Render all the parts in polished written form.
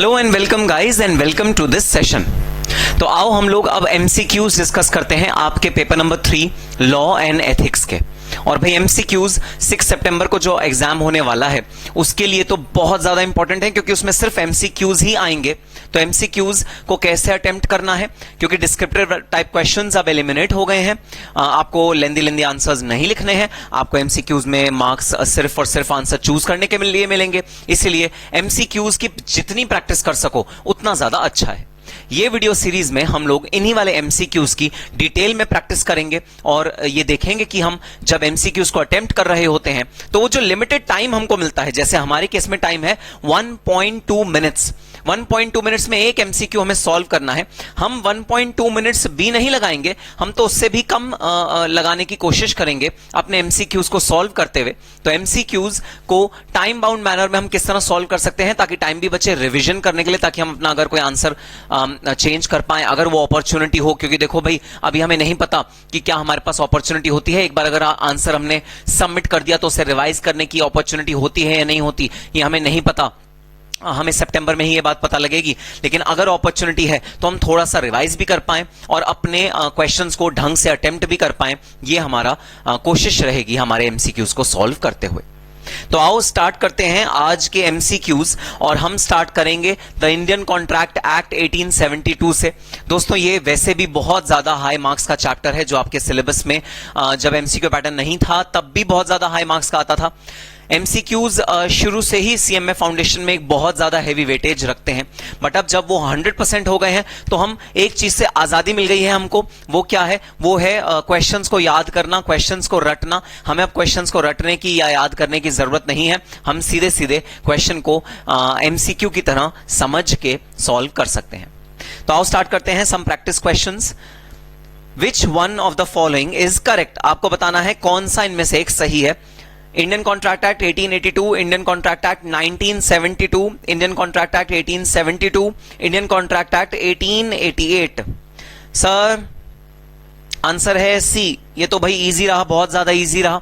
Hello and welcome guys and welcome to this session. तो आओ हम लोग अब एमसीक्यूज डिस्कस करते हैं आपके paper number 3 law and ethics के। और भाई एमसीक्यूज 6 सितंबर को जो एग्जाम होने वाला है उसके लिए तो बहुत ज्यादा इंपॉर्टेंट है, क्योंकि उसमें सिर्फ एमसीक्यूज ही आएंगे। तो एमसीक्यूज को कैसे अटेम्प्ट करना है, क्योंकि डिस्क्रिप्टिव टाइप क्वेश्चंस अब एलिमिनेट हो गए हैं, आपको लेंदी आंसर्स नहीं लिखने हैं, आपको एमसीक्यूज में मार्क्स सिर्फ और सिर्फ आंसर चूज करने के लिए मिलेंगे। इसलिए एमसीक्यूज की जितनी प्रैक्टिस कर सको उतना ज्यादा अच्छा है। ये वीडियो सीरीज में हम लोग इन्हीं वाले एमसीक्यूज की डिटेल में प्रैक्टिस करेंगे और ये देखेंगे कि हम जब एमसीक्यूज को अटेम्प्ट कर रहे होते हैं तो वो जो लिमिटेड टाइम हमको मिलता है, जैसे हमारे केस में टाइम है 1.2 मिनट्स, 1.2 मिनट्स में एक एमसीक्यू हमें सॉल्व करना है। हम 1.2 मिनट्स भी नहीं लगाएंगे, हम तो उससे भी कम लगाने की कोशिश करेंगे अपने एमसीक्यूज को सॉल्व करते हुए। तो एमसीक्यूज को टाइम बाउंड मैनर में हम किस तरह सॉल्व कर सकते हैं ताकि टाइम भी बचे रिवीजन करने के लिए, ताकि हम अपना अगर कोई आंसर चेंज कर पाए अगर वो अपॉर्चुनिटी हो। क्योंकि देखो भाई, अभी हमें नहीं पता कि क्या हमारे पास अपॉर्चुनिटी होती है। एक बार अगर आंसर हमने सबमिट कर दिया तो उसे रिवाइज करने की अपॉर्चुनिटी होती है या नहीं होती, ये हमें नहीं पता। हमें सितंबर में ही ये बात पता लगेगी। लेकिन अगर अपॉर्चुनिटी है तो हम थोड़ा सा रिवाइज भी कर पाएं और अपने क्वेश्चंस को ढंग से अटेम्प्ट भी कर पाएं, ये हमारा कोशिश रहेगी हमारे एमसीक्यूज को सॉल्व करते हुए। तो आओ स्टार्ट करते हैं आज के एमसीक्यूज, और हम स्टार्ट करेंगे द इंडियन कॉन्ट्रैक्ट एक्ट 1872 से। दोस्तों ये वैसे भी बहुत ज्यादा हाई मार्क्स का चैप्टर है, जो आपके सिलेबस में जब एमसीक्यू पैटर्न नहीं था तब भी बहुत ज्यादा हाई मार्क्स का आता था। एमसीक्यूज शुरू से ही सीएमए फाउंडेशन में एक बहुत ज्यादा हैवी वेटेज रखते हैं, बट अब जब वो 100% हो गए हैं तो हम एक चीज से आजादी मिल गई है हमको। वो क्या है? वो है क्वेश्चंस को याद करना, क्वेश्चंस को रटना। हमें अब क्वेश्चंस को रटने की या याद करने की जरूरत नहीं है, हम सीधे सीधे क्वेश्चन को एमसीक्यू की तरह समझ के सॉल्व कर सकते हैं। तो आओ स्टार्ट करते हैं some practice questions. Which one of the following is correct? आपको बताना है कौन सा इनमें से एक सही है। Indian contract act 1882, Indian contract act 1972, Indian contract act 1872, Indian contract act 1888। Sir answer है सी। ये तो भाई इजी रहा, बहुत ज्यादा इजी रहा।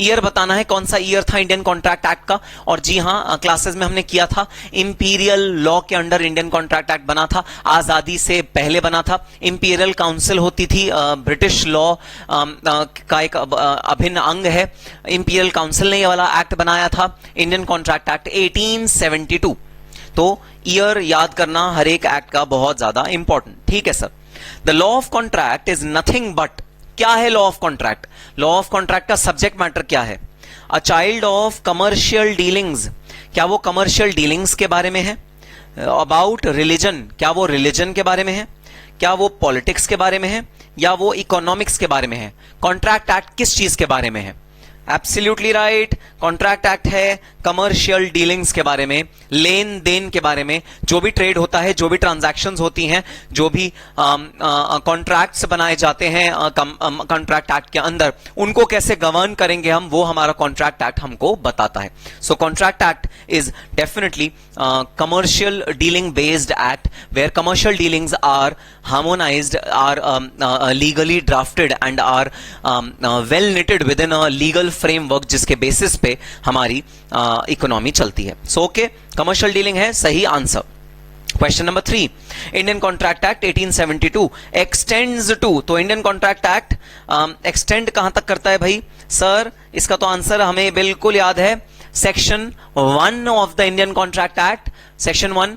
ईयर बताना है कौन सा ईयर था इंडियन कॉन्ट्रैक्ट एक्ट का। और जी हां, क्लासेस में हमने किया था, इंपीरियल लॉ के अंडर इंडियन कॉन्ट्रैक्ट एक्ट बना था, आजादी से पहले बना था। इंपीरियल काउंसिल होती थी, ब्रिटिश लॉ का एक अभिन्न अंग है। इंपीरियल काउंसिल ने ये वाला एक्ट बनाया था, इंडियन कॉन्ट्रैक्ट एक्ट 1872। तो ईयर याद करना हर एक एक्ट का बहुत ज्यादा इंपॉर्टेंट। ठीक है sir. The law of contract is nothing but, क्या है law of contract? Law of contract का सब्जेक्ट मैटर क्या है? A child of commercial dealings, क्या वो कमर्शियल डीलिंग्स के बारे में है? अबाउट रिलीजन, क्या वो रिलीजन के बारे में है? क्या वो पॉलिटिक्स के बारे में है या वो इकोनॉमिक्स के बारे में है? कॉन्ट्रैक्ट एक्ट किस चीज के बारे में है? एब्सोल्युटली राइट, कॉन्ट्रैक्ट एक्ट है कमर्शियल डीलिंग्स के बारे में, लेन देन के बारे में। जो भी ट्रेड होता है, जो भी ट्रांजैक्शंस होती हैं, जो भी कॉन्ट्रैक्ट्स बनाए जाते हैं कॉन्ट्रैक्ट एक्ट के अंदर, उनको कैसे गवर्न करेंगे हम, वो हमारा कॉन्ट्रैक्ट एक्ट हमको बताता है। So contract act is definitely commercial dealing based act where commercial dealings are harmonized, are legally drafted and are well knitted within a legal framework जिसके बेसिस पे हमारी इकोनॉमी चलती है। सो ओके, कमर्शियल डीलिंग है सही answer. Question number 3, Indian contract act 1872 extends to, तो Indian contract act extend कहां तक करता है भाई? सर इसका तो आंसर हमें बिल्कुल याद है, section 1 of the Indian contract act. Section 1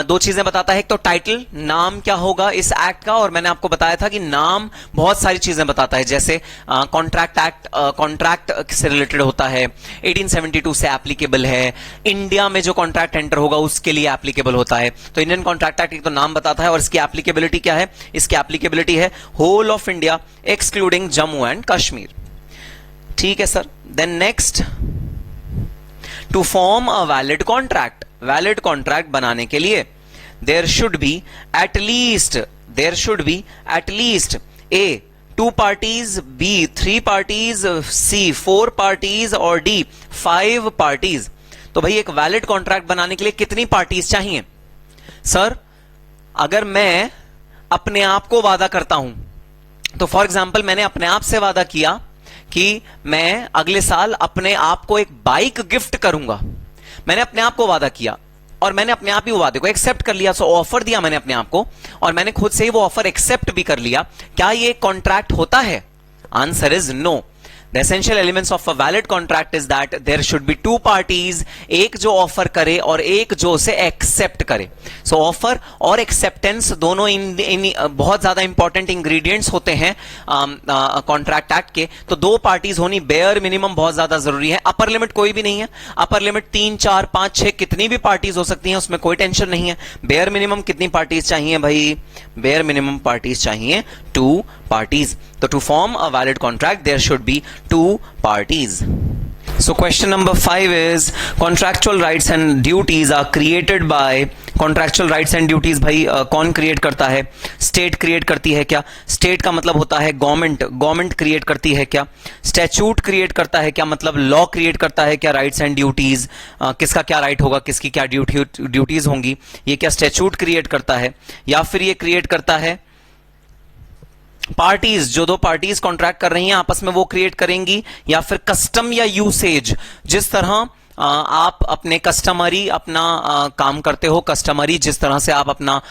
दो चीजें बताता है, एक तो टाइटल, नाम क्या होगा इस एक्ट का, और मैंने आपको बताया था कि नाम बहुत सारी चीजें बताता है, जैसे कॉन्ट्रैक्ट एक्ट कॉन्ट्रैक्ट से रिलेटेड होता है, 1872 से एप्लीकेबल है, इंडिया में जो कॉन्ट्रैक्ट एंटर होगा उसके लिए एप्लीकेबल होता है। तो इंडियन कॉन्ट्रैक्ट एक्ट तो नाम बताता है, और इसकी एप्लीकेबिलिटी क्या है? इसकी एप्लीकेबिलिटी है whole of India excluding Jammu and Kashmir. ठीक है sir. Then next, to form a valid contract, valid contract बनाने के लिए there should be at least A 2 parties, B 3 parties, C 4 parties और डी 5 पार्टीज। तो भाई एक वैलिड कॉन्ट्रैक्ट बनाने के लिए कितनी पार्टीज चाहिए? सर अगर मैं अपने आप को वादा करता हूं, तो फॉर एग्जाम्पल मैंने अपने आप से वादा किया कि मैं अगले साल अपने आप को एक बाइक गिफ्ट करूंगा, मैंने अपने आप को वादा किया, और मैंने अपने आप ही वो वादे को एक्सेप्ट कर लिया, सो ऑफर दिया मैंने अपने आप को और मैंने खुद से ही वो ऑफर एक्सेप्ट भी कर लिया, क्या ये कॉन्ट्रैक्ट होता है? Answer is no. The essential elements of a valid contract is that there should be two parties, एक जो ऑफर करे और एक जो उसे एक्सेप्ट करे. सो ऑफर और एक्सेप्टेंस दोनों इन बहुत ज्यादा इंपॉर्टेंट इंग्रेडिएंट्स होते हैं कॉन्ट्रैक्ट एक्ट के. तो दो पार्टीज होनी बेयर मिनिमम बहुत ज्यादा जरूरी है. अपर लिमिट कोई भी नहीं है. अपर लिमिट 3, 4, 5, 6 कितनी भी पार्टीज हो सकती हैं, उसमें कोई टेंशन नहीं है. बेयर मिनिमम कितनी पार्टीज चाहिए भाई? बेयर मिनिमम पार्टीज चाहिए 2 parties. So to form a valid contract, there should be 2 parties. So question number 5 is contractual rights and duties are created by. contractual rights and duties भाई कौन create करता है? State create करती है क्या? State का मतलब होता है गवर्नमेंट. गवर्नमेंट क्रिएट करती है क्या? स्टैच्यूट क्रिएट करता है क्या? मतलब लॉ क्रिएट करता है क्या? राइट्स एंड ड्यूटीज, किसका क्या राइट होगा, किसकी क्या ड्यूटीज होंगी, ये क्या स्टैच्यूट क्रिएट करता है? या फिर ये क्रिएट करता है पार्टीज, जो दो पार्टीज कॉन्ट्रैक्ट कर रही हैं आपस में वो क्रिएट करेंगी? या फिर कस्टम या यूसेज, जिस तरह आप अपने कस्टमरी अपना काम करते हो, कस्टमरी जिस तरह से आप अपना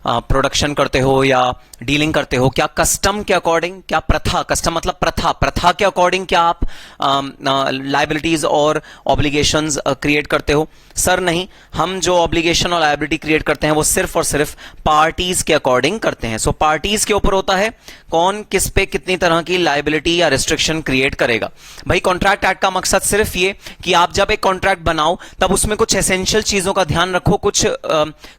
प्रोडक्शन करते हो या डीलिंग करते हो, क्या कस्टम के अकॉर्डिंग, क्या प्रथा, कस्टम मतलब प्रथा, प्रथा के अकॉर्डिंग क्या आप लायबिलिटीज और ऑब्लिगेशंस क्रिएट करते हो? सर नहीं, हम जो ऑब्लिगेशन और लायबिलिटी क्रिएट करते हैं वो सिर्फ और सिर्फ पार्टीज के अकॉर्डिंग करते हैं. सो पार्टीज के ऊपर होता है कौन किस पे कितनी तरह की लायबिलिटी या रिस्ट्रिक्शन क्रिएट करेगा. भाई कॉन्ट्रैक्ट एक्ट का मकसद सिर्फ ये कि आप जब एक कॉन्ट्रैक्ट बनाओ तब उसमें कुछ एसेंशियल चीजों का ध्यान रखो, कुछ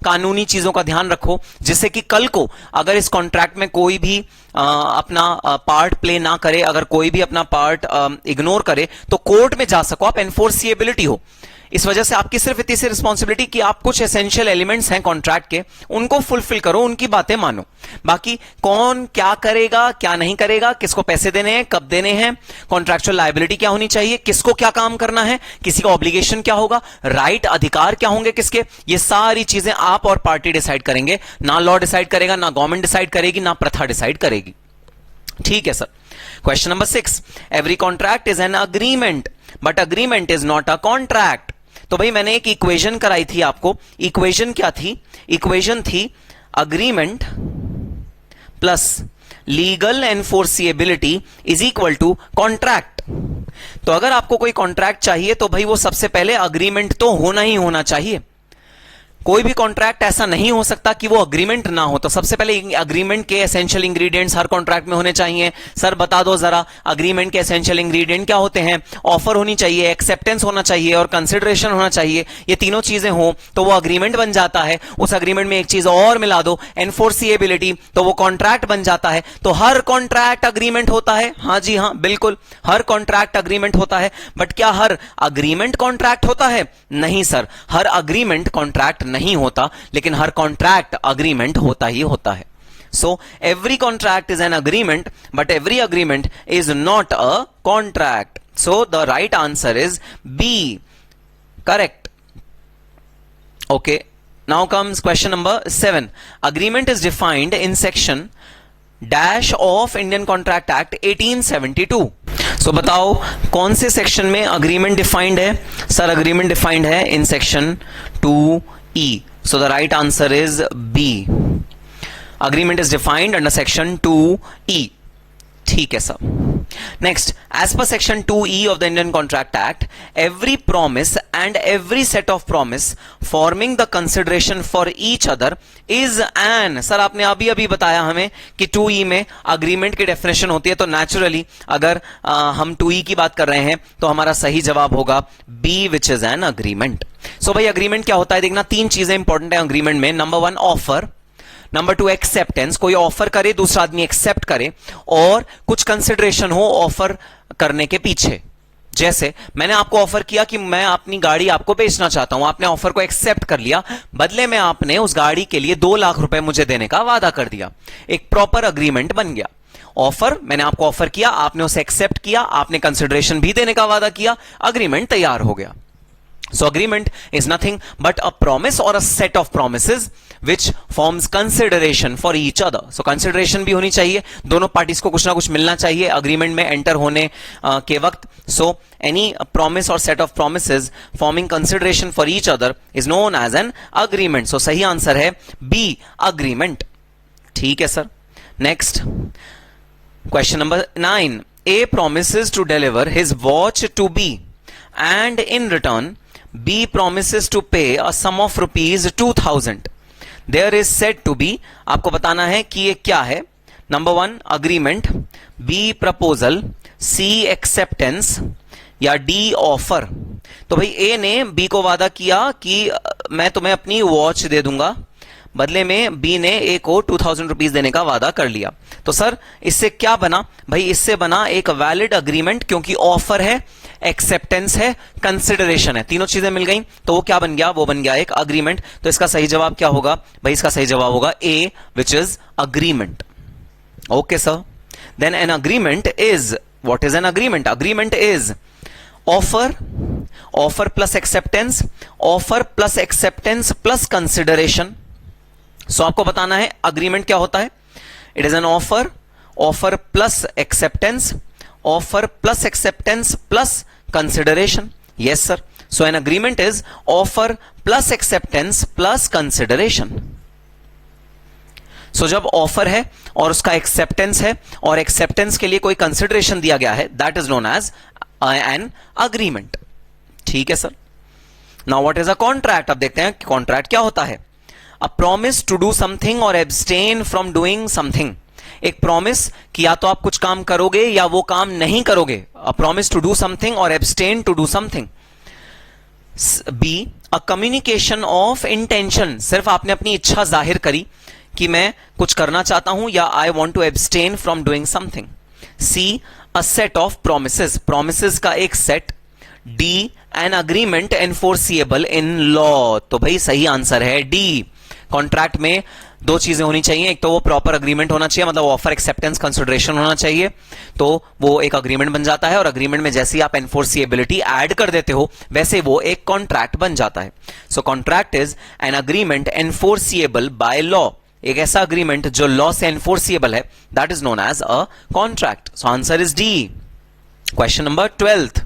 कानूनी चीजों का ध्यान रखो, जिससे कि कल को अगर इस कॉन्ट्रैक्ट में कोई भी अपना पार्ट प्ले ना करे, अगर कोई भी अपना पार्ट इग्नोर करे तो कोर्ट में जा सको, आप एनफोर्सिएबिलिटी हो. इस वजह से आपकी सिर्फ इतनी सी रिस्पॉन्सिबिलिटी कि आप कुछ एसेंशियल एलिमेंट्स हैं कॉन्ट्रैक्ट के, उनको फुलफिल करो, उनकी बातें मानो. बाकी कौन क्या करेगा, क्या नहीं करेगा, किसको पैसे देने हैं, कब देने हैं, कॉन्ट्रैक्चुअल लायबिलिटी क्या होनी चाहिए, किसको क्या काम करना है, किसी का ऑब्लिगेशन क्या होगा, राइट अधिकार क्या होंगे किसके, ये सारी चीजें आप और पार्टी डिसाइड करेंगे. ना लॉ डिसाइड करेगा, ना गवर्नमेंट डिसाइड करेगी, ना प्रथा डिसाइड करेगी. ठीक है sir. Question number 6, every contract is an agreement but agreement is not a contract. तो भाई मैंने एक इक्वेशन कराई थी आपको. इक्वेशन क्या थी? इक्वेशन थी agreement plus legal enforceability is equal to contract. तो अगर आपको कोई कॉन्ट्रैक्ट चाहिए तो भाई वो सबसे पहले अग्रीमेंट तो होना ही होना चाहिए. कोई भी कॉन्ट्रैक्ट ऐसा नहीं हो सकता कि वो अग्रीमेंट ना हो. तो सबसे पहले अग्रीमेंट के एसेंशियल इंग्रेडिएंट्स हर कॉन्ट्रैक्ट में होने चाहिए. सर बता दो जरा अग्रीमेंट के एसेंशियल इंग्रेडिएंट क्या होते हैं? ऑफर होनी चाहिए, एक्सेप्टेंस होना चाहिए और कंसिडरेशन होना चाहिए. ये तीनों चीजें हो तो वो अग्रीमेंट बन जाता है. उस अग्रीमेंट में एक चीज और मिला दो, एनफोर्सिएबिलिटी, तो वो कॉन्ट्रैक्ट बन जाता है. तो हर कॉन्ट्रैक्ट अग्रीमेंट होता है. हाँ जी हाँ बिल्कुल, हर कॉन्ट्रैक्ट अग्रीमेंट होता है. बट क्या हर अग्रीमेंट कॉन्ट्रैक्ट होता है? नहीं सर, हर अग्रीमेंट कॉन्ट्रैक्ट नहीं होता, लेकिन हर कॉन्ट्रैक्ट अग्रीमेंट होता ही होता है. So every contract is an agreement but every agreement is not a contract. So the right answer is B, correct. Okay, now comes question number 7. Agreement is defined in section dash of Indian contract act 1872. So बताओ कौन से section में agreement defined है? Sir agreement defined है in section 2E. So the right answer is B. Agreement is defined under section 2E. ठीक है sir. Next, as per section 2E of the Indian Contract Act, every promise and every set of promise forming the consideration for each other is an. Sir आपने अभी अभी बताया हमें कि 2E में agreement की definition होती है, तो naturally अगर हम 2E की बात कर रहे हैं तो हमारा सही जवाब होगा B, which is an agreement. So भाई agreement क्या होता है देखना, 3 चीजें इंपॉर्टेंट है agreement में. नंबर 1 ऑफर, नंबर 2 एक्सेप्टेंस, कोई ऑफर करे दूसरा आदमी एक्सेप्ट करे, और कुछ कंसिडरेशन हो ऑफर करने के पीछे. जैसे मैंने आपको ऑफर किया कि मैं अपनी गाड़ी आपको बेचना चाहता हूं, आपने ऑफर को एक्सेप्ट कर लिया, बदले में आपने उस गाड़ी के लिए 2 लाख रुपए मुझे देने का वादा कर दिया. एक प्रॉपर अग्रीमेंट बन गया. ऑफर, मैंने आपको ऑफर किया, आपने उसे एक्सेप्ट किया, आपने कंसिडरेशन भी देने का वादा किया, अग्रीमेंट तैयार हो गया. So agreement is nothing but a promise or a set of promises which forms consideration for each other. So consideration भी होनी चाहिए, दोनों पार्टीज को कुछ ना कुछ मिलना चाहिए अग्रीमेंट में एंटर होने के वक्त। सो एनी प्रॉमिस और set of promises forming consideration for each other is known as an agreement. So सही आंसर है बी, अग्रीमेंट। ठीक है sir. Next question number 9, A promises to deliver his watch to B and in return B promises to pay a sum of rupees 2000. There is said to be, आपको बताना है कि ये क्या है। Number 1 agreement, B proposal, C acceptance या D offer. तो भाई A ने B को वादा किया कि मैं तुम्हें अपनी वॉच दे दूंगा, बदले में बी ने ए को 2000 रुपीज देने का वादा कर लिया। तो सर इससे क्या बना भाई? इससे बना एक वैलिड अग्रीमेंट, क्योंकि ऑफर है, एक्सेप्टेंस है, कंसिडरेशन है, तीनों चीजें मिल गई। तो वो क्या बन गया? वो बन गया एक अग्रीमेंट। तो इसका सही जवाब क्या होगा भाई? इसका सही जवाब होगा A, which is agreement. Okay sir. Then an agreement is, what is an agreement? Agreement is offer, offer plus acceptance, offer plus acceptance plus consideration. So आपको बताना है अग्रीमेंट क्या होता है। It is an offer, offer plus acceptance, offer plus acceptance plus consideration. Yes sir. So an agreement is offer plus acceptance plus consideration. So जब offer है और उसका एक्सेप्टेंस है और एक्सेप्टेंस के लिए कोई कंसिडरेशन दिया गया है, that is known as an agreement. ठीक है sir. Now what is a contract? अब देखते हैं कि कॉन्ट्रैक्ट क्या होता है। A promise to do something or abstain from doing something. एक प्रॉमिस कि या तो आप कुछ काम करोगे या वो काम नहीं करोगे। A promise to do something or abstain to do something. B, a communication of intention. सिर्फ आपने अपनी इच्छा जाहिर करी कि मैं कुछ करना चाहता हूं या I want to abstain from doing something. C, a set of promises. Promises का एक set. D, an agreement enforceable in law. तो भाई सही आंसर है D। कॉन्ट्रैक्ट में दो चीजें होनी चाहिए, एक तो वो प्रॉपर अग्रीमेंट होना चाहिए, मतलब ऑफर एक्सेप्टेंस कंसिडरेशन होना चाहिए, तो वो एक अग्रीमेंट बन जाता है। और अग्रीमेंट में जैसे ही आप एनफोर्सिएबिलिटी ऐड कर देते हो वैसे वो एक कॉन्ट्रैक्ट बन जाता है। So contract is an agreement enforceable by law. एक ऐसा अग्रीमेंट जो लॉ से एनफोर्सिएबल है, that is known as a contract. So answer is D. Question number 12,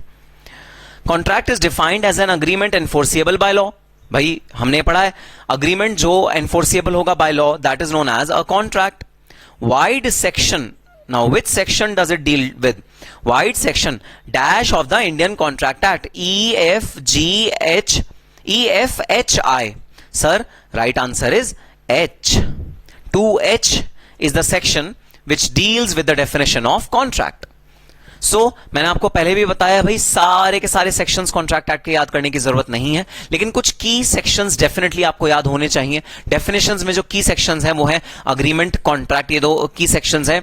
contract is defined as an agreement enforceable by law. भाई हमने पढ़ा है agreement जो एनफोर्सिएबल होगा by law, that is known as a contract. Vide section, now which section does it deal with? Vide section dash of the Indian contract act, EFGH, sir right answer is H। 2H is the section which deals with the definition of contract. सो मैंने आपको पहले भी बताया भाई सारे के सारे sections contract act के याद करने की जरूरत नहीं है, लेकिन कुछ की सेक्शंस डेफिनेटली आपको याद होने चाहिए। डेफिनेशंस में जो की सेक्शंस हैं वो है अग्रीमेंट, कॉन्ट्रैक्ट, ये दो की सेक्शंस हैं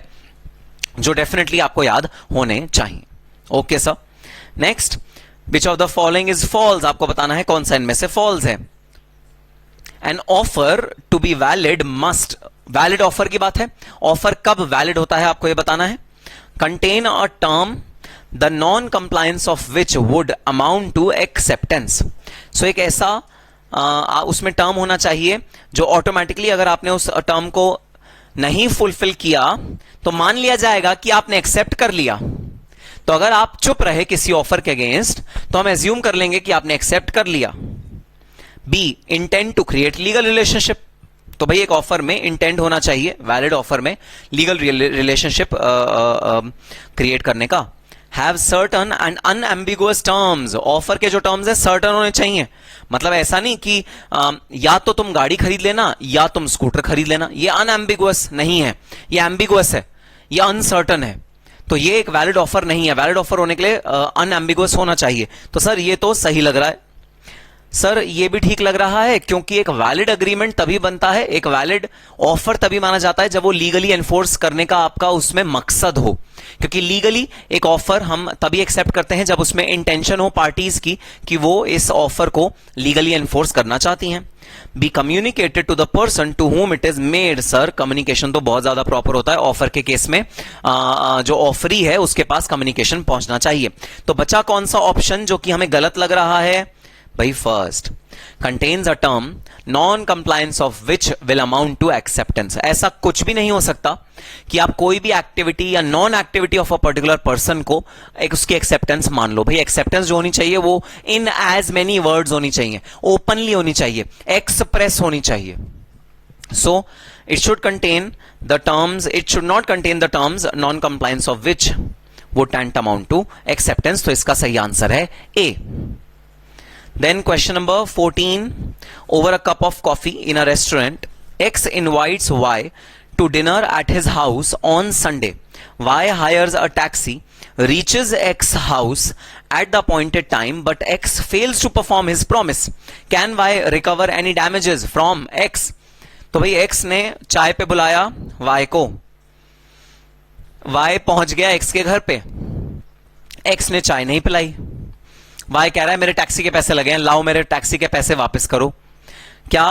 जो डेफिनेटली आपको याद होने चाहिए। Okay sir. Next, which of the following is false? आपको बताना है कौन सा इनमें से फॉल्स है। An offer to be valid must, valid offer की बात है, ऑफर कब वैलिड होता है आपको ये बताना है। contain a term the non compliance of which would amount to acceptance. So एक ऐसा उसमें टर्म होना चाहिए जो ऑटोमेटिकली अगर आपने उस टर्म को नहीं फुलफिल किया तो मान लिया जाएगा कि आपने एक्सेप्ट कर लिया। तो अगर आप चुप रहे किसी ऑफर के अगेंस्ट तो हम एज्यूम कर लेंगे कि आपने एक्सेप्ट कर लिया। B, intend to create legal relationship. तो भाई एक ऑफर में इंटेंट होना चाहिए, वैलिड ऑफर में लीगल रिलेशनशिप क्रिएट करने का। Have certain and unambiguous terms, offer के जो टर्म्स है सर्टन होने चाहिए। मतलब ऐसा नहीं कि या तो तुम गाड़ी खरीद लेना या तुम स्कूटर खरीद लेना, ये अनएम्बिगुअस नहीं है, ये एम्बिगुअस है, ये अनसर्टन है। तो ये एक वैलिड ऑफर नहीं है, वैलिड ऑफर होने के लिए अनएम्बिगुअस होना चाहिए। तो सर ये तो सही लग रहा है। सर ये भी ठीक लग रहा है, क्योंकि एक वैलिड अग्रीमेंट तभी बनता है, एक वैलिड ऑफर तभी माना जाता है जब वो लीगली एनफोर्स करने का आपका उसमें मकसद हो। क्योंकि लीगली एक ऑफर हम तभी एक्सेप्ट करते हैं जब उसमें इंटेंशन हो पार्टीज की कि वो इस ऑफर को लीगली एनफोर्स करना चाहती हैं। B, communicated to the person to whom it is made. Sir communication तो बहुत ज्यादा प्रॉपर होता है ऑफर के केस में, जो ऑफरी है उसके पास कम्युनिकेशन पहुंचना चाहिए। तो बचा कौन सा ऑप्शन जो कि हमें गलत लग रहा है? भाई first contains a term non compliance of which will amount to acceptance. ऐसा कुछ भी नहीं हो सकता कि आप कोई भी एक्टिविटी या non activity of a particular person को एक उसकी एक्सेप्टेंस मान लो। भाई एक्सेप्टेंस जो होनी चाहिए वो इन एज मेनी वर्ड्स होनी चाहिए, ओपनली होनी चाहिए, एक्सप्रेस होनी चाहिए। So it should contain the terms, it should not contain the terms non compliance of which would tantamount to acceptance. तो इसका सही आंसर है ए। Then question number 14. Over a cup of coffee in a restaurant, X invites Y to dinner at his house on Sunday. Y hires a taxi, reaches X house at the appointed time, but X fails to perform his promise. Can Y recover any damages from X? तो भाई X ने चाय पे बुलाया Y को, Y पहुंच गया X के घर पे, X ने चाय नहीं पिलाई, वाई कह रहा है मेरे टैक्सी के पैसे लगे हैं, लाओ मेरे टैक्सी के पैसे वापस करो। क्या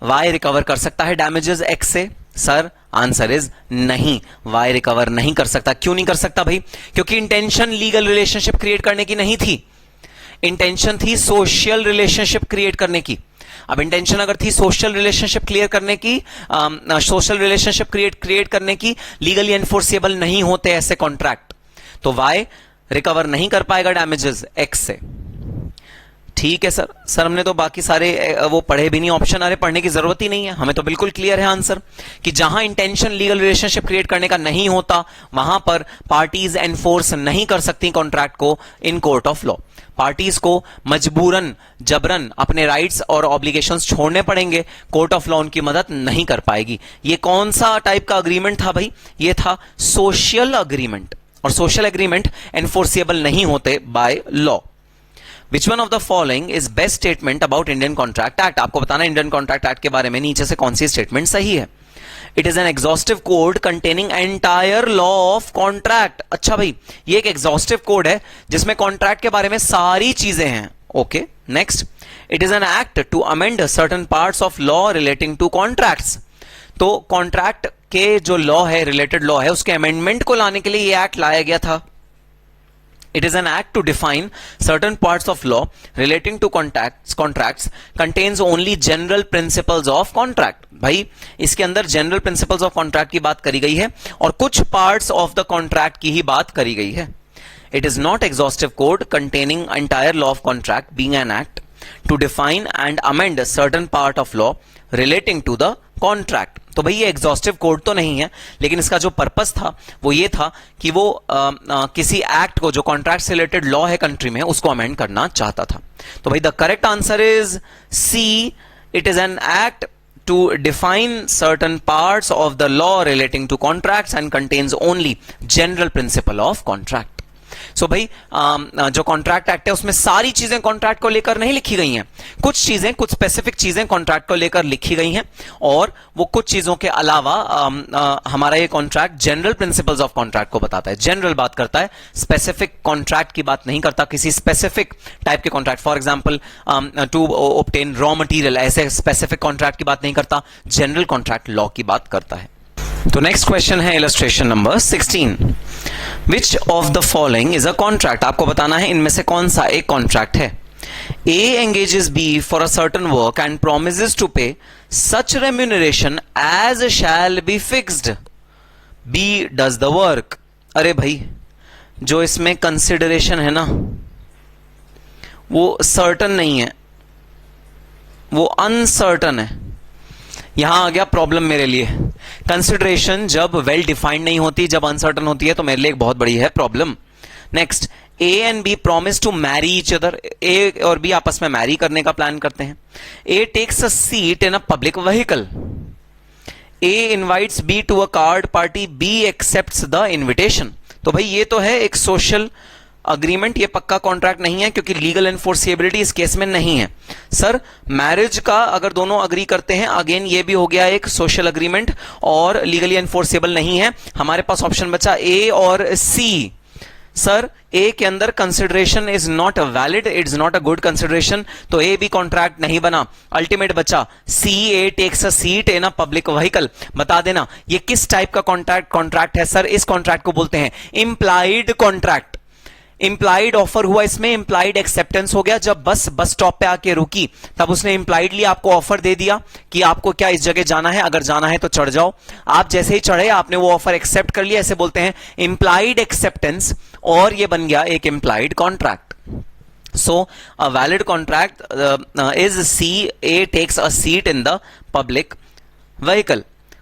वाई रिकवर कर सकता है डैमेजेस एक्स से? सर आंसर इज नहीं, वाई रिकवर नहीं कर सकता। क्यों नहीं कर सकता भाई? क्योंकि इंटेंशन लीगल रिलेशनशिप क्रिएट करने की नहीं थी, इंटेंशन थी सोशल रिलेशनशिप क्रिएट करने की। अब इंटेंशन अगर थी सोशल रिलेशनशिप क्रिएट करने की, सोशल रिलेशनशिप क्रिएट करने की, लीगली एनफोर्सेबल नहीं होते ऐसे कॉन्ट्रैक्ट, तो वाई रिकवर नहीं कर पाएगा डैमेजेस एक्स से। ठीक है सर हमने तो बाकी सारे वो पढ़े भी नहीं ऑप्शन, अरे पढ़ने की जरूरत ही नहीं है, हमें तो बिल्कुल क्लियर है आंसर कि जहां इंटेंशन लीगल रिलेशनशिप क्रिएट करने का नहीं होता वहां पर पार्टीज एनफोर्स नहीं कर सकती कॉन्ट्रैक्ट को in court of law. Parties को मजबूरन जबरन अपने राइट्स और ऑब्लिगेशंस छोड़ने पड़ेंगे, कोर्ट ऑफ लॉ उनकी मदद नहीं कर पाएगी। ये कौन सा टाइप का अग्रीमेंट था भाई? ये था सोशल अग्रीमेंट, और सोशल एग्रीमेंट एनफोर्सेबल नहीं होते by law. Which one of the following is best statement about Indian contract act? आपको बताना इंडियन कॉन्ट्रैक्ट एक्ट के बारे में नीचे से कौन सी स्टेटमेंट सही है। It is N exhaustive code containing entire law of contract. अच्छा भाई, ये एक एग्जॉस्टिव कोड है जिसमें कॉन्ट्रैक्ट के बारे में सारी चीजें हैं। Okay, next, it is an act to amend certain parts of law relating to contracts. तो कॉन्ट्रैक्ट के जो लॉ है, रिलेटेड लॉ है, उसके अमेंडमेंट को लाने के लिए ये एक्ट लाया गया था। It is an act to define certain parts of law relating to contracts contains only general principles of contract. भाई इसके अंदर जनरल प्रिंसिपल्स ऑफ कॉन्ट्रैक्ट की बात करी गई है और कुछ पार्ट्स ऑफ द कॉन्ट्रैक्ट की ही बात करी गई है। It is not exhaustive code containing entire law of contract being an act to define and amend certain part of law relating to the contract. तो भाई ये एग्जॉस्टिव कोड तो नहीं है, लेकिन इसका जो पर्पस था वो ये था कि वो किसी एक्ट को जो कॉन्ट्रैक्ट से रिलेटेड लॉ है कंट्री में उसको अमेंड करना चाहता था। तो भाई the correct answer is C, it is an act to define certain parts of the law relating to contracts and contains only general principle of contract. So भाई जो कॉन्ट्रैक्ट एक्ट है उसमें सारी चीजें कॉन्ट्रैक्ट को लेकर नहीं लिखी गई हैं, कुछ चीजें, कुछ स्पेसिफिक चीजें कॉन्ट्रैक्ट को लेकर लिखी गई हैं, और वो कुछ चीजों के अलावा हमारा ये contract general principles of contract को बताता है, जनरल बात करता है, स्पेसिफिक कॉन्ट्रैक्ट की बात नहीं करता, किसी स्पेसिफिक टाइप के contract, for example to obtain raw material, ऐसे स्पेसिफिक कॉन्ट्रैक्ट की बात नहीं करता, जनरल कॉन्ट्रैक्ट लॉ की बात करता है। तो नेक्स्ट क्वेश्चन है illustration number 16। Which of the following is a contract? आपको बताना है इनमें से कौन सा एक कॉन्ट्रैक्ट है। A engages B for a certain work and promises to pay such remuneration as shall be fixed. B does the work. अरे भाई जो इसमें कंसिडरेशन है ना वो सर्टन नहीं है, वो अनसर्टन है। यहां आ गया प्रॉब्लम मेरे लिए। कंसिडरेशन जब वेल डिफाइंड नहीं होती, जब अनसर्टन होती है, तो मेरे लिए एक बहुत बड़ी है problem. Next, A and B promise to marry each other. A और बी आपस में मैरी करने का प्लान करते हैं। A takes a seat in a public vehicle. A invites B to a card party, B accepts the invitation. तो भाई ये तो है एक सोशल अग्रीमेंट, ये पक्का कॉन्ट्रैक्ट नहीं है क्योंकि लीगल एनफोर्सिएबिलिटी इस केस में नहीं है। सर मैरिज का अगर दोनों अग्री करते हैं, अगेन ये भी हो गया एक सोशल अग्रीमेंट और लीगली एनफोर्सिएबल नहीं है। हमारे पास ऑप्शन बचा ए और सी। सर ए के अंदर consideration is not valid, it's not a good consideration, तो ए भी कॉन्ट्रैक्ट नहीं बना। अल्टीमेट बचा C, A takes a seat in a public vehicle. बता देना ये किस टाइप का कॉन्ट्रैक्ट है? सर इस कॉन्ट्रैक्ट को बोलते हैं इंप्लाइड कॉन्ट्रैक्ट। इंप्लाइड ऑफर हुआ, इसमें इंप्लाइड एक्सेप्टेंस हो गया। जब बस स्टॉप पे आके रुकी तब उसने इंप्लाइडली आपको ऑफर दे दिया कि आपको क्या इस जगह जाना है, अगर जाना है तो चढ़ जाओ। आप जैसे ही चढ़े आपने वो ऑफर एक्सेप्ट कर लिया, ऐसे बोलते हैं इंप्लाइड एक्सेप्टेंस, और ये बन गया एक implied contract. So a valid contract is C, A takes a seat in the public vehicle.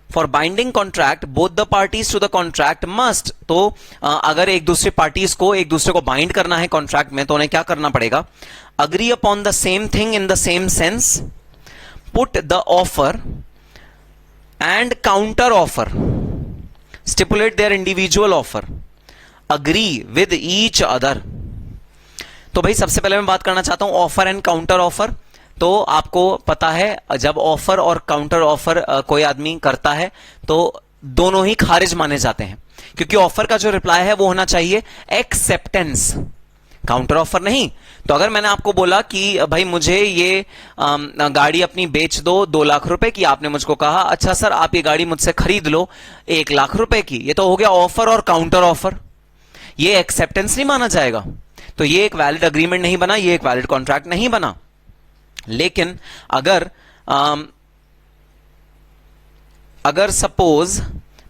For binding contract, both the parties to the contract must. तो अगर एक दूसरे पार्टीज को एक दूसरे को बाइंड करना है कॉन्ट्रैक्ट में तो उन्हें क्या करना पड़ेगा? Agree upon the same thing in the same sense, put the offer and counter offer, stipulate their individual offer, agree with each other. तो भाई सबसे पहले मैं बात करना चाहता हूं ऑफर एंड काउंटर ऑफर। तो आपको पता है जब ऑफर और काउंटर ऑफर कोई आदमी करता है तो दोनों ही खारिज माने जाते हैं, क्योंकि ऑफर का जो रिप्लाई है वो होना चाहिए एक्सेप्टेंस, काउंटर ऑफर नहीं। तो अगर मैंने आपको बोला कि भाई मुझे ये गाड़ी अपनी बेच दो 2 लाख रुपए की, आपने मुझको कहा अच्छा सर आप ये गाड़ी मुझसे खरीद लो 1 लाख रुपए की, ये तो हो गया ऑफर और काउंटर ऑफर, ये एक्सेप्टेंस नहीं माना जाएगा। तो ये एक वैलिड अग्रीमेंट नहीं बना, ये एक वैलिड कॉन्ट्रैक्ट नहीं बना। लेकिन अगर सपोज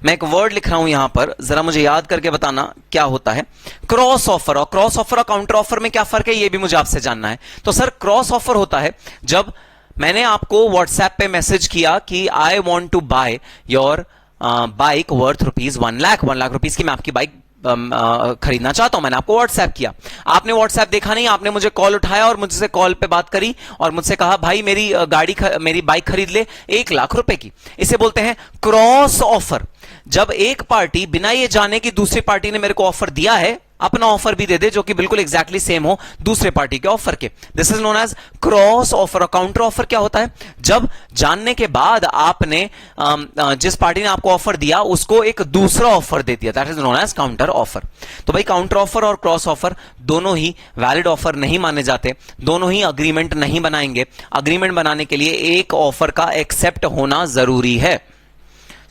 मैं एक वर्ड लिख रहा हूं यहां पर, जरा मुझे याद करके बताना क्या होता है। क्रॉस ऑफर और काउंटर ऑफर में क्या फर्क है ये भी मुझे आपसे जानना है। तो सर क्रॉस ऑफर होता है जब मैंने आपको व्हाट्सएप पे मैसेज किया कि I want to buy your bike worth ₹1 lakh rupees की मैं आपकी बाइक खरीदना चाहता हूं, मैंने आपको व्हाट्सएप किया, आपने व्हाट्सएप देखा नहीं, आपने मुझे कॉल उठाया और मुझसे कॉल पे बात करी और मुझसे कहा भाई मेरी बाइक खरीद ले 1 लाख रुपए की। इसे बोलते हैं क्रॉस ऑफर। जब एक पार्टी बिना ये जाने कि दूसरी पार्टी ने मेरे को ऑफर दिया है अपना ऑफर भी दे दे जो कि बिल्कुल एग्जैक्टली सेम हो दूसरे पार्टी के ऑफर के, this is known as cross offer. और काउंटर ऑफर क्या होता है? जब जानने के बाद आपने जिस पार्टी ने आपको ऑफर दिया उसको एक दूसरा ऑफर दे दिया, that is known as counter offer. तो भाई काउंटर ऑफर और क्रॉस ऑफर दोनों ही वैलिड ऑफर नहीं माने जाते, दोनों ही अग्रीमेंट नहीं बनाएंगे। अग्रीमेंट बनाने के लिए एक ऑफर का एक्सेप्ट होना जरूरी है।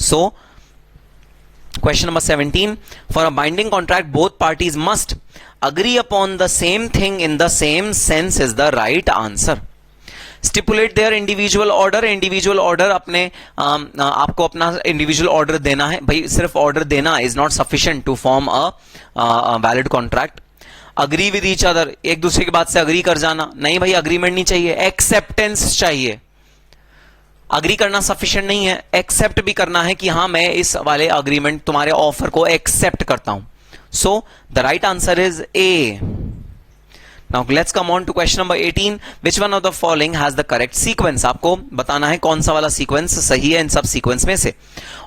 सो Question number 17, for a binding contract both parties must agree upon the same thing in the same sense is the right answer. Stipulate their individual order. Individual order अपने आपको अपना individual order देना है। भाई सिर्फ order देना is not sufficient to form a valid contract. Agree with each other, एक दूसरे की बात से agree कर जाना, नहीं भाई agreement नहीं चाहिए, acceptance चाहिए। अग्री करना सफिशिएंट नहीं है, एक्सेप्ट भी करना है कि हां मैं इस वाले अग्रीमेंट तुम्हारे ऑफर को एक्सेप्ट करता हूं। So the right answer is A. Now let's come on to question number 18, which one of the following has the correct sequence. आपको बताना है कौन सा वाला सीक्वेंस सही है इन सब सीक्वेंस में से।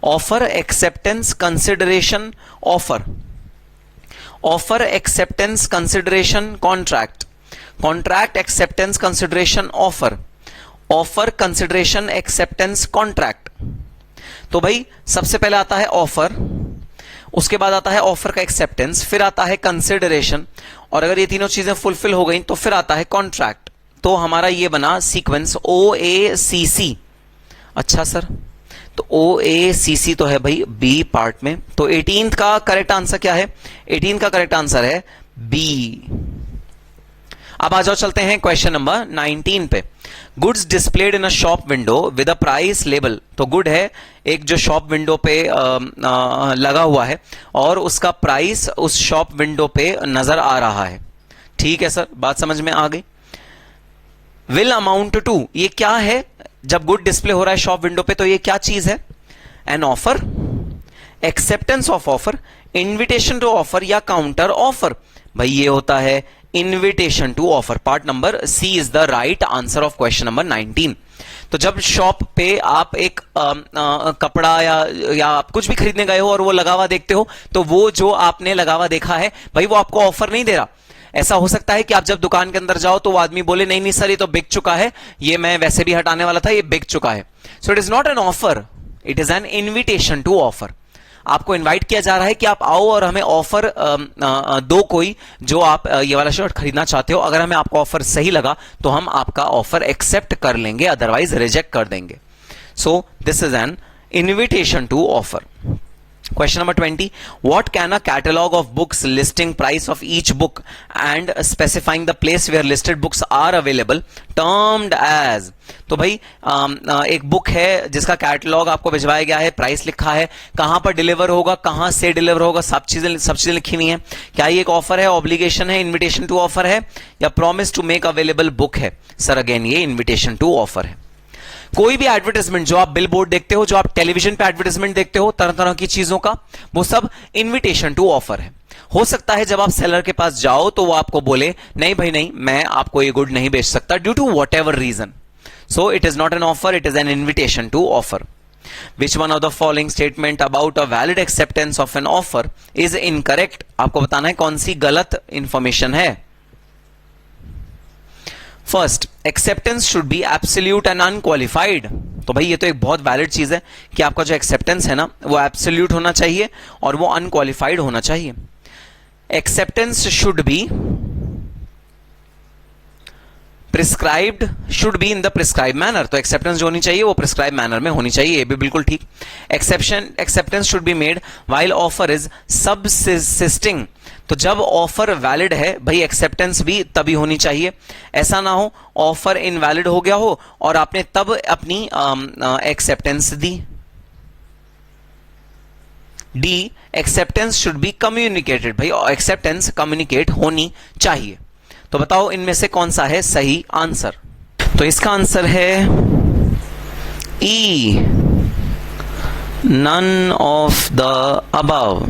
Offer, acceptance, consideration, offer, offer, acceptance, consideration, contract, contract, acceptance, consideration, offer, offer, consideration, acceptance, contract. तो भाई सबसे पहले आता है ऑफर, उसके बाद आता है ऑफर का एक्सेप्टेंस, फिर आता है कंसिडरेशन, और अगर ये तीनों चीजें फुलफिल हो गई तो फिर आता है कॉन्ट्रैक्ट। तो हमारा ये बना सीक्वेंस OACC। अच्छा सर, तो OACC तो है भाई बी पार्ट में। तो 18th का करेक्ट आंसर क्या है? 18th का करेक्ट आंसर है बी। अब आ जाओ चलते हैं क्वेश्चन नंबर 19 पे। Goods displayed in a shop window with a price label. तो गुड है एक जो शॉप विंडो पे लगा हुआ है और उसका प्राइस उस शॉप विंडो पे नजर आ रहा है। ठीक है सर, बात समझ में आ गई। विल अमाउंट टू, ये क्या है? जब गुड डिस्प्ले हो रहा है शॉप विंडो पे तो ये क्या चीज है? An offer, acceptance of offer, invitation to offer या काउंटर ऑफर। भाई ये होता है invitation to offer. Part number C is the right answer of question number 19। तो जब शॉप पे आप एक कपड़ा या आप कुछ भी खरीदने गए हो और वो लगा हुआ देखते हो तो वो जो आपने लगा हुआ देखा है भाई वो आपको ऑफर नहीं दे रहा। ऐसा हो सकता है कि आप जब दुकान के अंदर जाओ तो वो आदमी बोले नहीं नहीं सर ये तो बिक चुका है, ये मैं वैसे भी हटाने वाला था, ये बिक चुका है। So it is not an offer, it is an invitation to offer. आपको इनवाइट किया जा रहा है कि आप आओ और हमें ऑफर दो कोई जो आप ये वाला शर्ट खरीदना चाहते हो। अगर हमें आपका ऑफर सही लगा तो हम आपका ऑफर एक्सेप्ट कर लेंगे, अदरवाइज रिजेक्ट कर देंगे। So this is an invitation to offer. Question number 20. What can a catalog of books listing price of each book and specifying the place where listed books are available termed as? तो भाई एक book है जिसका catalogue आपको भिजवाया गया है, price लिखा है, कहां पर डिलीवर होगा, कहां से डिलीवर होगा, सब चीजें लिखी हुई हैं. क्या ये एक ऑफर है, ऑब्लिगेशन है, इन्विटेशन टू ऑफर है, या promise to make available book है? सर अगेन ये इन्विटेशन टू ऑफर है. कोई भी एडवर्टाइजमेंट जो आप बिल बोर्ड देखते हो, जो आप टेलीविजन पे एडवर्टाइजमेंट देखते हो तरह तरह की चीजों का, वो सब इन्विटेशन टू ऑफर है. हो सकता है जब आप सेलर के पास जाओ तो वो आपको बोले नहीं भाई नहीं, मैं आपको ये गुड नहीं बेच सकता due to whatever reason. So it is not an offer, it is an invitation to offer. Which one of the following statement about a valid acceptance of an offer is incorrect? आपको बताना है कौन सी गलत information है. First, acceptance should be absolute and unqualified. तो भाई ये तो एक बहुत वैलिड चीज है कि आपका जो एक्सेप्टेंस है ना वो एब्सोल्यूट होना चाहिए और वो अनक्वालिफाइड होना चाहिए. Acceptance should be prescribed, should be in the prescribe manner. तो एक्सेप्टेंस जो होनी चाहिए वो प्रिस्क्राइब मैनर में होनी चाहिए, ये भी बिल्कुल ठीक. Acceptance should be made while offer is subsisting. तो जब ऑफर वैलिड है भाई एक्सेप्टेंस भी तभी होनी चाहिए. ऐसा ना हो ऑफर इनवैलिड हो गया हो और आपने तब अपनी acceptance the. D, acceptance should be communicated. भाई एक्सेप्टेंस कम्युनिकेट होनी चाहिए. तो बताओ इनमें से कौन सा है सही आंसर? तो इसका आंसर है ई, नन ऑफ द अबव.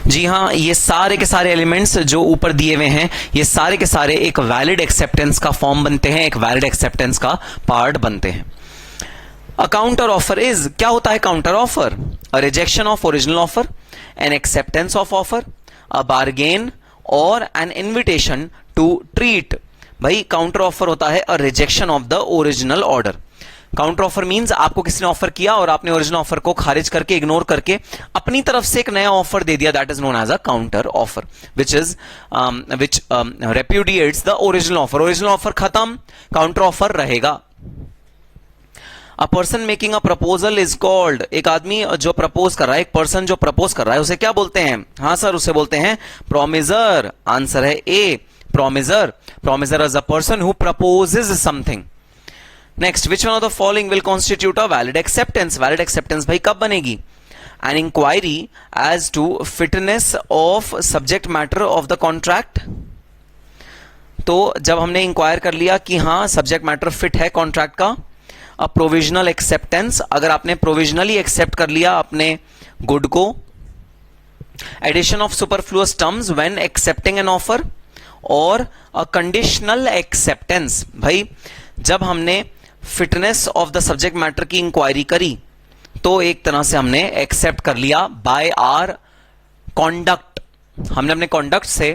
जी हां, ये सारे के सारे एलिमेंट्स जो ऊपर दिए हुए हैं ये सारे के सारे एक वैलिड एक्सेप्टेंस का फॉर्म बनते हैं, एक वैलिड एक्सेप्टेंस का पार्ट बनते हैं. अ काउंटर ऑफर इज, क्या होता है counter offer? A rejection of original offer, an acceptance of offer, a bargain और एन इन्विटेशन टू ट्रीट. भाई काउंटर ऑफर होता है a rejection of the original order. Counter offer means आपको किसी ने ऑफर किया और आपने ओरिजिनल ऑफर को खारिज करके, इग्नोर करके अपनी तरफ से एक नया ऑफर दे दिया. That is known as a counter offer which repudiates the original offer. Original offer खत्म, काउंटर ऑफर रहेगा. A person making a proposal is called. एक आदमी जो प्रपोज कर रहा है, एक पर्सन जो प्रपोज कर रहा है उसे क्या बोलते हैं? हाँ सर, उसे बोलते हैं प्रोमिजर. आंसर है A, promisor. Promisor is a person who proposes something. Next, which one of the following will constitute a valid acceptance? Valid acceptance भाई कब बनेगी? An inquiry as to fitness of subject matter of the contract. तो जब हमने inquire कर लिया कि हाँ सब्जेक्ट मैटर फिट है कॉन्ट्रैक्ट का. अ प्रोविजनल एक्सेप्टेंस, अगर आपने प्रोविजनली एक्सेप्ट कर लिया अपने गुड को. Addition of superfluous terms when accepting an offer. और अ कंडीशनल एक्सेप्टेंस, भाई जब हमने fitness of the subject matter की इंक्वायरी करी तो एक तरह से हमने एक्सेप्ट कर लिया बाय आर कॉन्डक्ट. हमने अपने कॉन्डक्ट से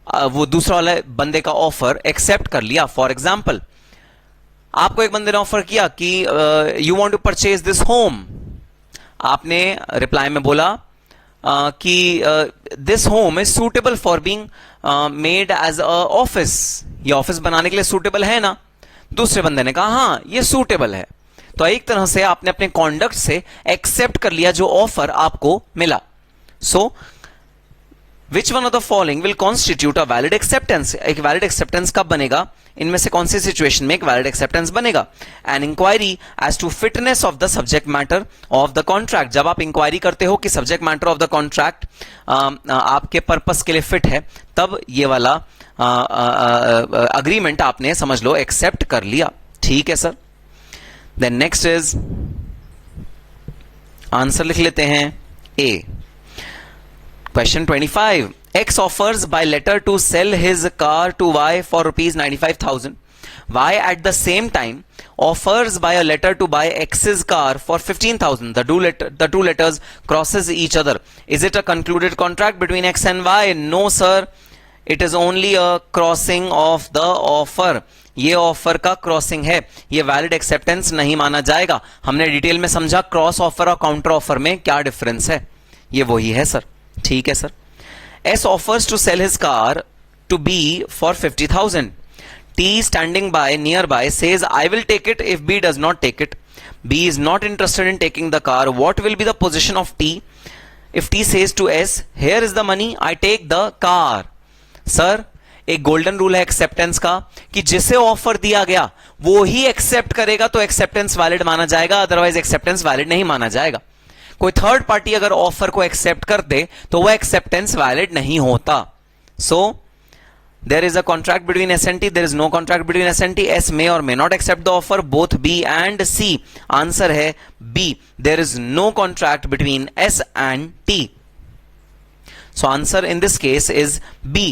वो दूसरा वाले बंदे का ऑफर एक्सेप्ट कर लिया. फॉर एग्जाम्पल, आपको एक बंदे ने ऑफर किया कि you want to purchase this home. आपने रिप्लाई में बोला कि this home is suitable for being made as a office. ये ऑफिस बनाने के लिए सूटेबल है ना? दूसरे बंदे ने कहा हाँ ये सूटेबल है. तो एक तरह से आपने अपने कॉन्डक्ट से एक्सेप्ट कर लिया जो ऑफर आपको मिला. So which one of the following will constitute a valid acceptance? एक वैलिड एक्सेप्टेंस कब बनेगा? इनमें से कौन सी सिचुएशन में एक वैलिड एक्सेप्टेंस बनेगा? An inquiry as to fitness of the subject matter of the contract. जब आप इंक्वायरी करते हो कि subject matter of the contract आपके पर्पस के लिए फिट है, तब ये वाला अग्रीमेंट आपने समझ लो एक्सेप्ट कर लिया. ठीक है sir. Then next is, answer लिख लेते हैं A. Question 25. X offers by letter to sell his car to Y for rupees 95,000. Y at the same time offers by a letter to buy X's car for 15,000. The two letters crosses each other. Is it a concluded contract between X and Y? No sir. It is only a crossing of the offer. ये offer का crossing है, ये valid acceptance नहीं माना जाएगा. हमने detail में समझा क्रॉस ऑफर और काउंटर ऑफर में क्या डिफरेंस है. ये वही है सर. ठीक है sir. S offers to sell his car to B for 50,000. T standing by nearby says I will take it if B does not take it. B is not interested in taking the car. What will be the position of T if T says to S, here is the money, I take the car? Sir, एक golden rule है acceptance का कि जिसे offer दिया गया वो ही accept करेगा तो एक्सेप्टेंस वैलिड माना जाएगा, अदरवाइज एक्सेप्टेंस वैलिड नहीं माना जाएगा. कोई थर्ड पार्टी अगर ऑफर को एक्सेप्ट कर दे तो वह एक्सेप्टेंस वैलिड नहीं होता. सो there is a contract between S and T, there is no contract between S and T. S may or may not accept the offer, both B and C. Answer है B, there is no contract between S and T. So answer in this case is B.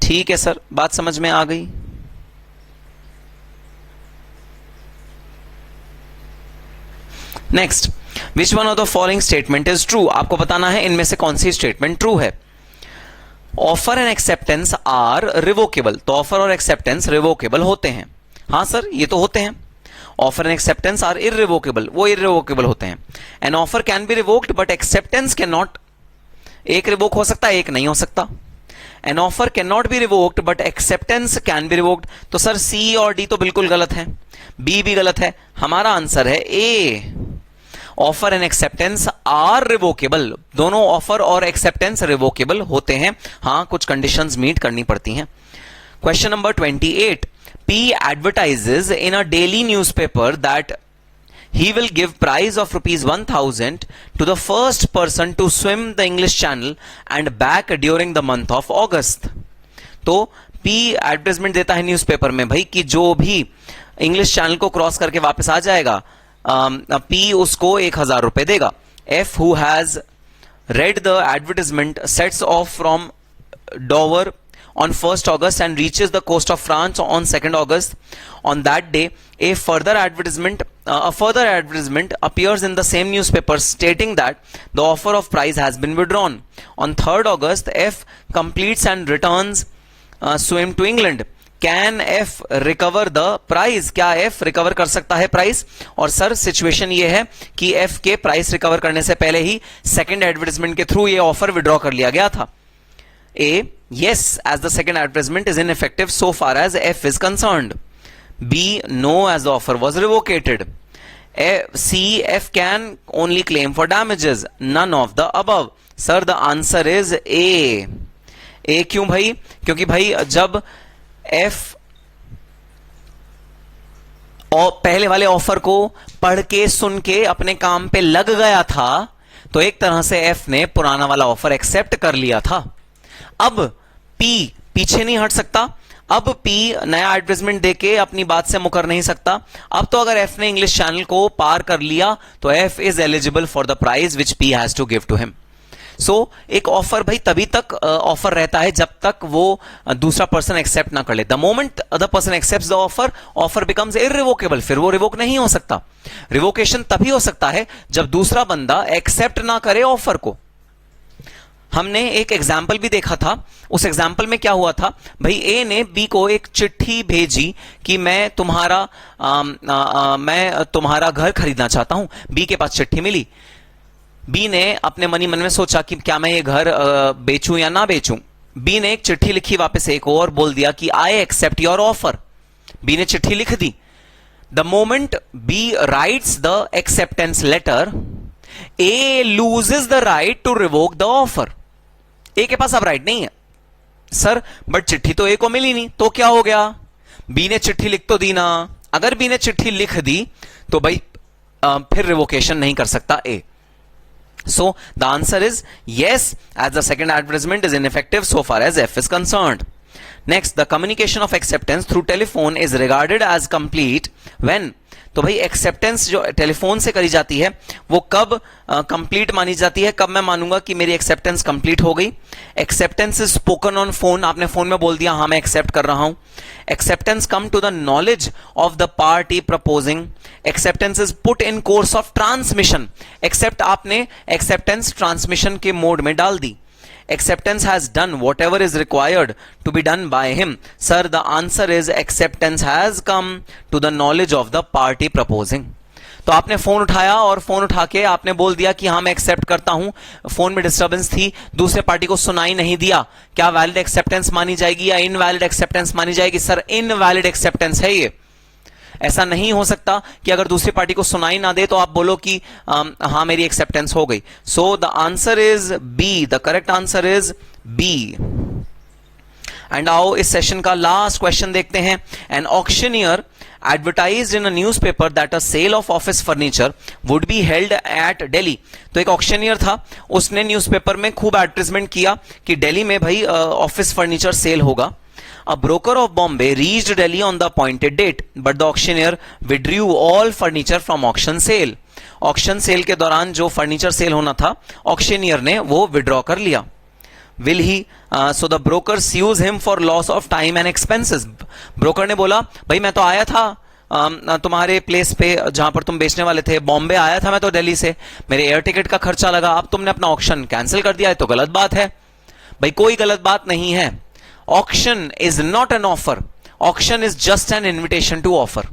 ठीक है sir, बात समझ में आ गई. Next, which one of the following statement is true? आपको बताना है इनमें से कौन सी स्टेटमेंट ट्रू है. Offer and acceptance are revocable. तो ऑफर और एक्सेप्टेंस रिवोकेबल होते हैं. हाँ सर, ये तो होते हैं. Offer and acceptance are irrevocable, वो इररिवोकेबल होते हैं. An offer can be revoked but acceptance can not. एक रिवोक हो सकता है, एक नहीं हो सकता. An offer can not be revoked but acceptance can be revoked. तो सर सी और डी तो बिल्कुल गलत है, बी भी गलत है. हमारा आंसर है A. Offer and acceptance are revocable. दोनों ऑफर और एक्सेप्टेंस रिवोकेबल होते हैं. हाँ, कुछ कंडीशंस मीट करनी पड़ती हैं. Question number 28. P advertises in a daily newspaper that he will give prize of ₹1,000 to the first person to swim the English Channel and back during the month of August. तो P advertisement देता है newspaper में भाई कि जो भी English channel को cross करके वापस आ जाएगा, P उसको 1,000 रुपए देगा. F who has read the advertisement sets off from Dover on 1st August and reaches the coast of France on 2nd August. On that day, a further advertisement appears in the same newspaper stating that the offer of prize has been withdrawn. On 3rd August, F completes and returns swim to England. Can F recover the price? क्या F recover कर सकता है price? और sir situation ये है कि F के price recover करने से पहले ही सेकंड एडवर्टाइजमेंट के थ्रू ये ऑफर विड्रॉ कर लिया गया था. ए, yes, as the second advertisement is ineffective so far as F is concerned. B, no, as the offer was revocated. C, F can only claim for damages. None of the above. Sir, the answer is A. A क्यों भाई? क्योंकि भाई जब F और पहले वाले offer को पढ़ के सुन के अपने काम पे लग गया था तो एक तरह से F ने पुराना वाला ऑफर एक्सेप्ट कर लिया था. अब P पीछे नहीं हट सकता. अब P नया एडवर्टाइजमेंट देके अपनी बात से मुकर नहीं सकता. अब तो अगर F ने इंग्लिश चैनल को पार कर लिया तो F is eligible for the prize which P has to give to him. So एक ऑफर भाई तभी तक ऑफर रहता है जब तक वो दूसरा पर्सन एक्सेप्ट ना कर ले. The moment other person accepts the offer, offer becomes irrevocable. फिर वो रिवोक नहीं हो सकता. रिवोकेशन तभी हो सकता है जब दूसरा बंदा एक्सेप्ट ना करे ऑफर को. हमने एक एग्जाम्पल भी देखा था. उस एग्जाम्पल में क्या हुआ था भाई, ए ने बी को एक चिट्ठी भेजी कि मैं तुम्हारा घर खरीदना चाहता हूं. बी के पास चिट्ठी मिली. बी ने अपने मन में सोचा कि क्या मैं ये घर बेचूं या ना बेचूं. बी ने एक चिट्ठी लिखी वापस एक और बोल दिया कि I accept your offer. B ने चिट्ठी लिख दी. The moment B writes the acceptance letter, A loses the right to revoke the offer. A के पास अब राइट नहीं है सर, बट चिट्ठी तो ए को मिली नहीं, तो क्या हो गया? बी ने चिट्ठी लिख तो दी ना. अगर बी ने चिट्ठी लिख दी तो भाई फिर रिवोकेशन नहीं कर सकता ए. So the answer is yes, as the second advertisement is ineffective so far as F is concerned. Next, the communication of acceptance through telephone is regarded as complete when. तो भाई एक्सेप्टेंस जो telephone से करी जाती है वो कब complete मानी जाती है? कब मैं मानूंगा कि मेरी एक्सेप्टेंस कंप्लीट हो गई? Acceptance is spoken on phone. आपने फोन में बोल दिया हाँ मैं एक्सेप्ट कर रहा हूं. Acceptance come to the knowledge of the party proposing. Acceptance is put in course of transmission. Accept आपने एक्सेप्टेंस ट्रांसमिशन के मोड में डाल दी. Acceptance has done whatever is required to be done by him. Sir, the answer is acceptance has come to the knowledge of the party proposing. तो आपने phone उठाया और phone उठा के आपने बोल दिया कि हाँ मैं एक्सेप्ट करता हूं. फोन में डिस्टर्बेंस थी, दूसरे पार्टी को सुनाई नहीं दिया. क्या वैलिड एक्सेप्टेंस मानी जाएगी या इनवैलिड एक्सेप्टेंस मानी जाएगी? सर इनवैलिड एक्सेप्टेंस है ये. ऐसा नहीं हो सकता कि अगर दूसरी पार्टी को सुनाई ना दे तो आप बोलो कि हाँ मेरी एक्सेप्टेंस हो गई. So the answer is B. The correct answer is B. And आओ इस सेशन का लास्ट क्वेश्चन देखते हैं. An auctioneer advertised in a newspaper that a sale of office furniture would be held at Delhi. तो एक auctioneer था, उसने newspaper में खूब एडवर्टाइजमेंट किया कि दिल्ली में भाई ऑफिस फर्नीचर सेल होगा. A broker of Bombay reached Delhi on the appointed date, but the auctioneer withdrew all furniture from auction sale. Auction sale के दौरान जो फर्नीचर सेल होना था ऑक्शनियर ने वो विड्रॉ कर लिया. Will he? So the broker sues him for loss of time and expenses. Broker ने बोला भाई मैं तो आया था तुम्हारे प्लेस पे जहां पर तुम बेचने वाले थे, बॉम्बे आया था मैं तो दिल्ली से, मेरे एयर टिकट का खर्चा लगा, अब तुमने अपना ऑक्शन कैंसिल कर दिया है तो गलत बात है. भाई कोई गलत बात नहीं है. Auction is not an offer. Auction is just an invitation to offer.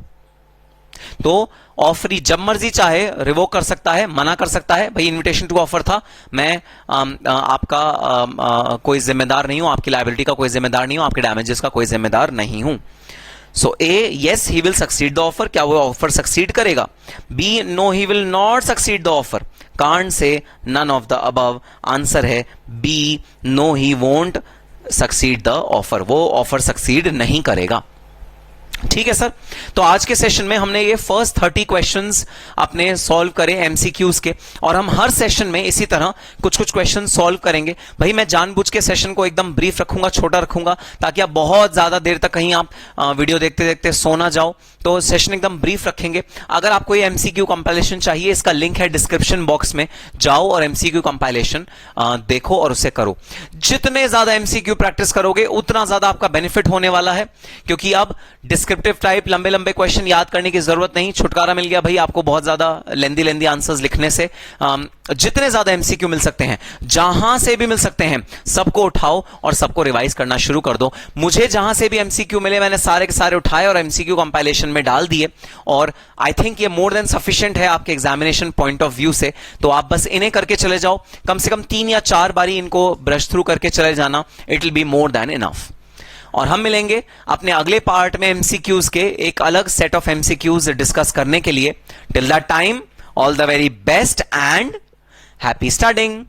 तो ऑफर जब मर्जी चाहे रिवोक कर सकता है, मना कर सकता है. भाई इनविटेशन टू ऑफर था, मैं आपका कोई जिम्मेदार नहीं हूं, आपकी लायबिलिटी का कोई जिम्मेदार नहीं हूं, आपके डैमेजेस का कोई जिम्मेदार नहीं हूं. So A, yes he will succeed the offer. क्या वो ऑफर सक्सीड करेगा? B, no he will not succeed the offer. Can't say none of the above. Answer है B, no he won't succeed the offer. वो offer succeed नहीं करेगा. ठीक है sir. तो आज के सेशन में हमने ये फर्स्ट 30 क्वेश्चंस अपने सॉल्व करे एमसीक्यूज के, और हम हर सेशन में इसी तरह कुछ कुछ क्वेश्चन सॉल्व करेंगे. भाई मैं जानबूझ के सेशन को एकदम ब्रीफ रखूंगा, छोटा रखूंगा, ताकि आप बहुत ज्यादा देर तक कहीं आप वीडियो देखते देखते सो ना जाओ. तो सेशन एकदम ब्रीफ रखेंगे. अगर आपको ये एमसीक्यू कंपाइलेशन चाहिए, इसका लिंक है डिस्क्रिप्शन बॉक्स में, जाओ और एमसीक्यू कंपाइलेशन देखो और उसे करो. जितने ज्यादा एमसीक्यू प्रैक्टिस करोगे उतना ज्यादा आपका बेनिफिट होने वाला है, क्योंकि अब डिस्क्रिप्टिव टाइप लंबे लंबे क्वेश्चन याद करने की जरूरत नहीं. छुटकारा मिल गया भाई आपको बहुत ज्यादा लेंदी आंसर्स लिखने से. जितने ज्यादा एमसीक्यू मिल सकते हैं, जहां से भी मिल सकते हैं, सबको उठाओ और सबको रिवाइज करना शुरू कर दो. मुझे जहां से भी एमसीक्यू मिले मैंने सारे के सारे उठाए और एमसीक्यू कंपाइलेशन में डाल दिए, और आई थिंक ये मोर देन सफिशिएंट है आपके एग्जामिनेशन पॉइंट ऑफ व्यू से. तो आप बस इन्हें करके चले जाओ, कम से कम 3 या 4 बारी इनको ब्रश थ्रू करके चले जाना. It will be more than enough. और हम मिलेंगे अपने अगले पार्ट में एमसीक्यूज के एक अलग सेट ऑफ एमसीक्यूज डिस्कस करने के लिए. Till that time, all the very best and happy studying.